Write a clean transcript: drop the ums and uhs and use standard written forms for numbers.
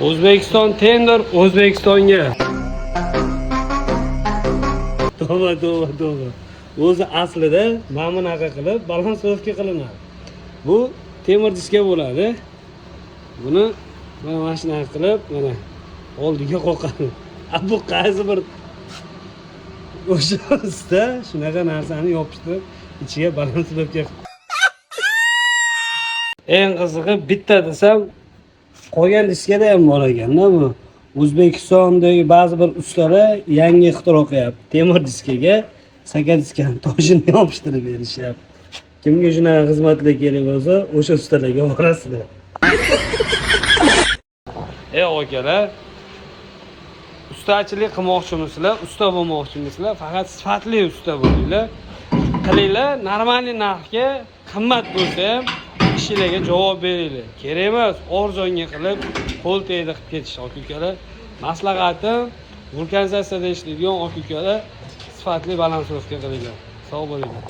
O'zbekiston tender O'zbekistonga. To'g'ri. O'zi aslida mana bunaqa qilib balansovka qilinadi. Bu temir diska bo'ladi. Buni mana shunaqa qilib mana oldiga qo'yadi. Bu qaysi bir o'sha usta shunaqa narsani yopishtirib ichiga balansovka. Eng qizig'i bitta desam qolgan diskada ham bor ekanda bu. O'zbekistondagi ba'zi bir ustalar yangi ixtiro qilyapti. Temir diskaga saka diskani toshini yopishtirib berishyapti. Kimga shunaqa xizmatlar kerak bo'lsa, o'sha ustalarga borasizlar. Akalar, ustachilik qilmoqchimisizlar, usta bo'lmoqchimisizlar? Faqat sifatli usta bo'linglar. Qilinglar, normalniy narxga, qimmat bo'lsa ham ishlarga javob beringlar. Kerak emas arzonga qilib, qo'l tegdi qilib ketish aka-ukalar. Maslahatim, vulkanizatsiyada ishlaydigan aka-ukalar sifatli balansovka qilinglar. Sog' bo'linglar.